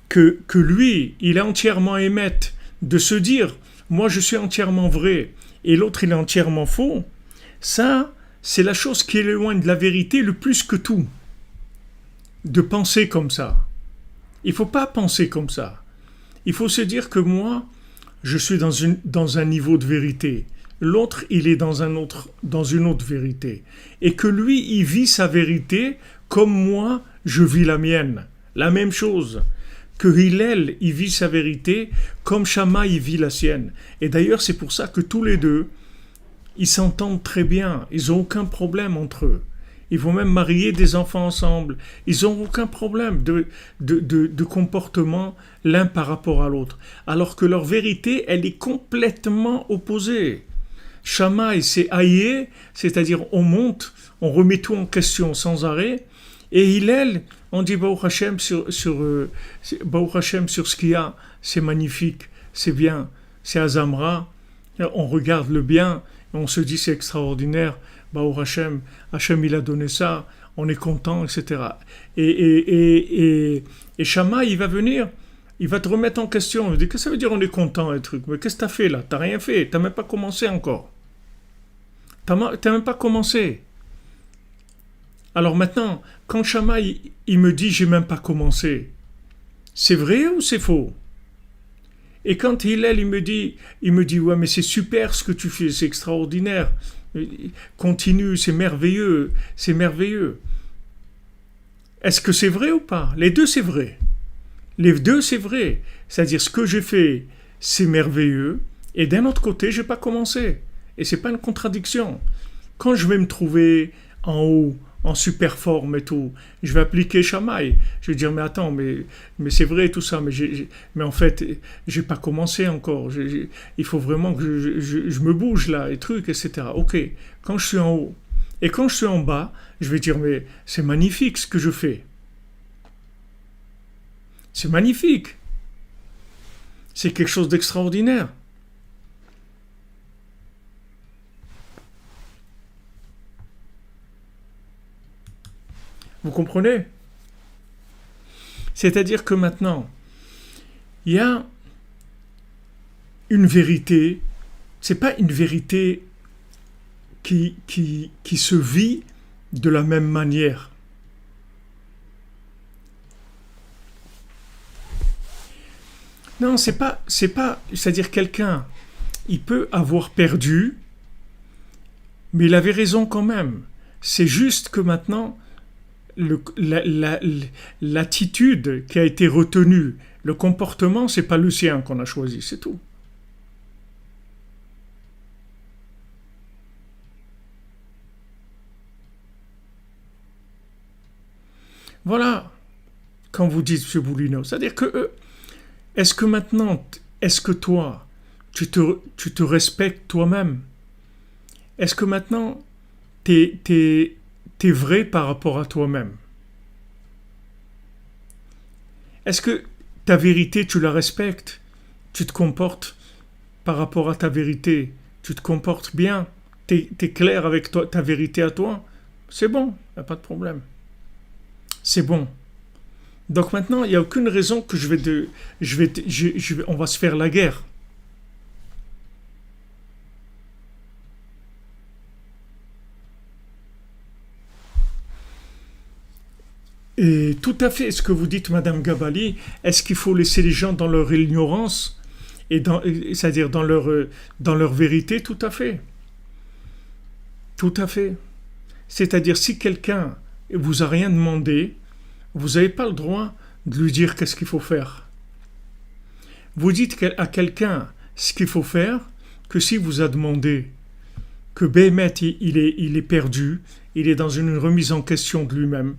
que lui, il est entièrement émette, de se dire, moi je suis entièrement vrai, et l'autre il est entièrement faux, ça, c'est la chose qui est loin de la vérité le plus que tout. De penser comme ça. Il ne faut pas penser comme ça. Il faut se dire que moi, je suis dans un niveau de vérité. L'autre, il est dans une autre vérité. Et que lui, il vit sa vérité comme moi, je vis la mienne. La même chose. Que Hillel, il vit sa vérité comme Shammai, il vit la sienne. Et d'ailleurs, c'est pour ça que tous les deux, ils s'entendent très bien. Ils n'ont aucun problème entre eux. Ils vont même marier des enfants ensemble. Ils n'ont aucun problème de comportement l'un par rapport à l'autre. Alors que leur vérité, elle est complètement opposée. Shammai, c'est haïer, c'est-à-dire on monte, on remet tout en question sans arrêt. Et Hillel, on dit Baruch Hashem Baruch Hashem sur ce qu'il y a, c'est magnifique, c'est bien, c'est Azamra. On regarde le bien, on se dit c'est extraordinaire. Baruch Hashem, Hashem il a donné ça, on est content, etc. Et Shammai, il va venir, il va te remettre en question. Il dit, qu'est-ce que ça veut dire on est content, et truc? Mais qu'est-ce que tu as fait là? Tu n'as rien fait, tu n'as même pas commencé encore. Tu n'as même pas commencé. Alors maintenant, quand Shammai, il me dit, j'ai même pas commencé, c'est vrai ou c'est faux? Et quand Hillel, il me dit, ouais, mais c'est super ce que tu fais, c'est extraordinaire. Continue, c'est merveilleux, c'est merveilleux. Est-ce que c'est vrai ou pas? Les deux, c'est vrai. Les deux, c'est vrai. C'est-à-dire, ce que j'ai fait, c'est merveilleux. Et d'un autre côté, j'ai pas commencé. Et c'est pas une contradiction. Quand je vais me trouver en haut, en super forme et tout, je vais appliquer Shammai. Je vais dire, mais attends, mais c'est vrai tout ça, mais en fait, j'ai pas commencé encore. Il faut vraiment que je me bouge là, et trucs, etc. Ok, quand je suis en haut. Et quand je suis en bas, je vais dire, mais c'est magnifique ce que je fais. C'est magnifique. C'est quelque chose d'extraordinaire. Vous comprenez? C'est-à-dire que maintenant, il y a une vérité, c'est pas une vérité qui se vit de la même manière. Non, c'est pas, c'est-à-dire quelqu'un, il peut avoir perdu, mais il avait raison quand même. C'est juste que maintenant, l'attitude qui a été retenue, le comportement, c'est pas le sien qu'on a choisi, c'est tout. Voilà, quand vous dites M. Boulino, c'est-à-dire que est-ce que maintenant, est-ce que toi, tu te respectes toi-même? Est-ce que maintenant, t'es vrai par rapport à toi-même? Est-ce que ta vérité, tu la respectes? Tu te comportes par rapport à ta vérité? Tu te comportes bien? T'es clair avec toi, ta vérité à toi? C'est bon, il n'y a pas de problème. C'est bon. Donc maintenant, il n'y a aucune raison que on va se faire la guerre. Et tout à fait, ce que vous dites, Madame Gabali, est-ce qu'il faut laisser les gens dans leur ignorance, c'est-à-dire dans leur vérité? Tout à fait. Tout à fait. C'est-à-dire, si quelqu'un vous a rien demandé, vous n'avez pas le droit de lui dire qu'est-ce qu'il faut faire. Vous dites à quelqu'un ce qu'il faut faire que si vous a demandé que Béhémet, il est perdu, il est dans une remise en question de lui-même,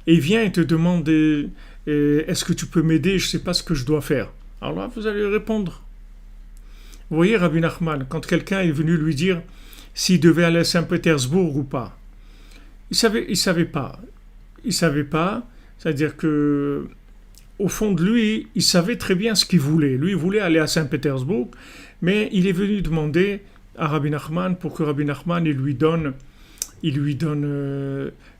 et il vient et te demande est-ce que tu peux m'aider, je ne sais pas ce que je dois faire. Alors là, vous allez répondre. Vous voyez, Rabbi Nachman, quand quelqu'un est venu lui dire s'il devait aller à Saint-Pétersbourg ou pas, il savait pas. Il savait pas, c'est-à-dire que au fond de lui, il savait très bien ce qu'il voulait. Lui, il voulait aller à Saint-Pétersbourg, mais il est venu demander à Rabbi Nachman pour que Rabbi Nachman il lui donne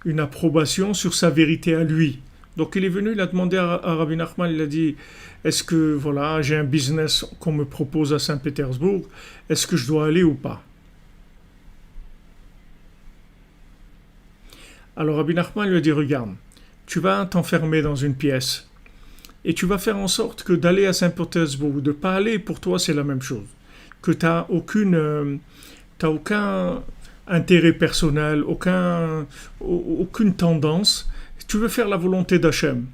une approbation sur sa vérité à lui. Donc il est venu, il a demandé à Rabbi Nachman, il a dit, est-ce que voilà, j'ai un business qu'on me propose à Saint-Pétersbourg, est-ce que je dois aller ou pas? Alors Rabbi Nachman lui a dit, regarde, tu vas t'enfermer dans une pièce et tu vas faire en sorte que d'aller à Saint-Pétersbourg ou de ne pas aller, pour toi c'est la même chose. Que tu n'as aucun intérêt personnel, aucune tendance. Tu veux faire la volonté d'Hachem.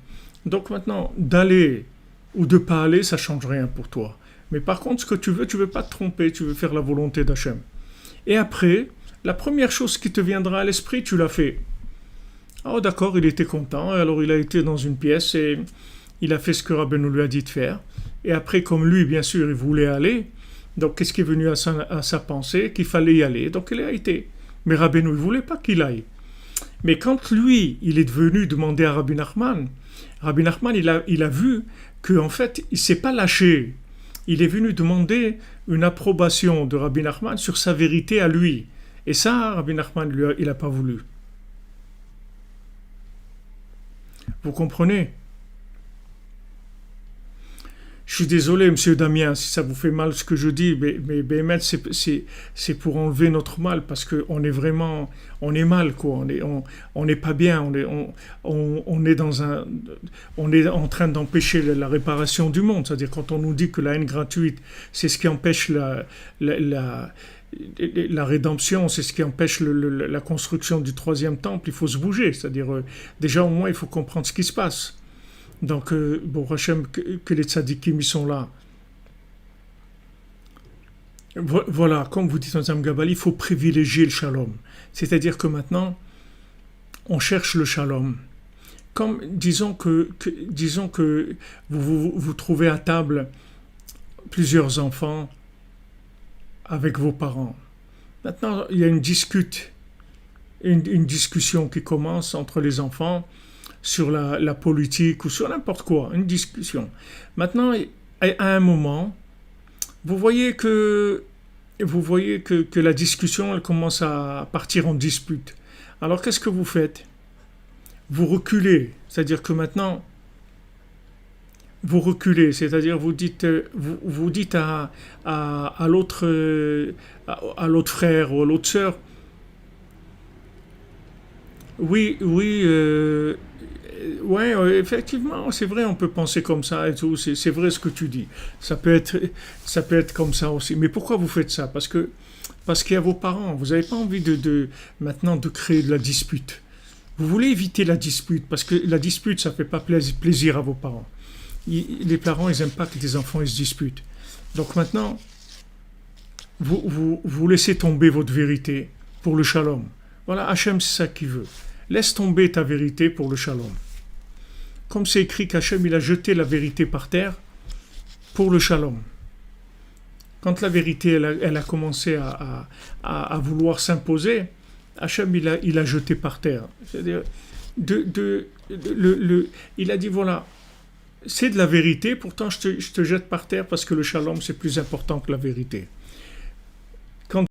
Donc maintenant, d'aller ou de ne pas aller, ça ne change rien pour toi. Mais par contre, ce que tu veux pas te tromper, tu veux faire la volonté d'Hachem. Et après, la première chose qui te viendra à l'esprit, tu l'as fait. Oh d'accord, il était content, alors il a été dans une pièce et il a fait ce que Rabbeinu lui a dit de faire. Et après, comme lui, bien sûr, il voulait aller, donc qu'est-ce qui est venu à sa pensée? Qu'il fallait y aller, donc il a été. Mais Rabbeinu ne voulait pas qu'il aille. Mais quand lui, il est venu demander à Rabbi Nachman, il a vu qu'en fait, il ne s'est pas lâché. Il est venu demander une approbation de Rabbi Nachman sur sa vérité à lui. Et ça, Rabbi Nachman, il n'a pas voulu. Vous comprenez? Je suis désolé, monsieur Damien, si ça vous fait mal ce que je dis, mais Béhémet, c'est pour enlever notre mal, parce qu'on est vraiment, on est mal, quoi. On n'est pas bien, on est en train d'empêcher la réparation du monde. C'est-à-dire quand on nous dit que la haine gratuite, c'est ce qui empêche la rédemption, c'est ce qui empêche la construction du troisième temple, il faut se bouger. C'est-à-dire, déjà au moins, il faut comprendre ce qui se passe. Donc, bon, Hachem, que les tzadikim, ils sont là. Voilà, comme vous dites dans Zam Gabali, il faut privilégier le shalom. C'est-à-dire que maintenant, on cherche le shalom. Comme, disons que vous trouvez à table plusieurs enfants avec vos parents. Maintenant, il y a une discussion qui commence entre les enfants sur la politique ou sur n'importe quoi, une discussion. Maintenant, à un moment, vous voyez que la discussion, elle commence à partir en dispute. Alors, qu'est-ce que vous faites? Vous reculez. C'est-à-dire que maintenant, vous reculez. C'est-à-dire vous dites à l'autre frère ou à l'autre sœur, oui, ouais, effectivement, c'est vrai, on peut penser comme ça et tout, c'est vrai ce que tu dis. Ça peut être comme ça aussi. Mais pourquoi vous faites ça? Parce qu'il y a vos parents. Vous n'avez pas envie maintenant de créer de la dispute. Vous voulez éviter la dispute, parce que la dispute, ça ne fait pas plaisir à vos parents. Les parents, ils n'aiment pas que des enfants ils se disputent. Donc maintenant, vous laissez tomber votre vérité pour le shalom. Voilà, Hachem, c'est ça qu'il veut. Laisse tomber ta vérité pour le shalom. Comme c'est écrit qu'Hachem, il a jeté la vérité par terre pour le shalom. Quand la vérité, elle a commencé à vouloir s'imposer, Hachem, il a jeté par terre. C'est-à-dire, il a dit, voilà, c'est de la vérité, pourtant je te jette par terre parce que le shalom, c'est plus important que la vérité.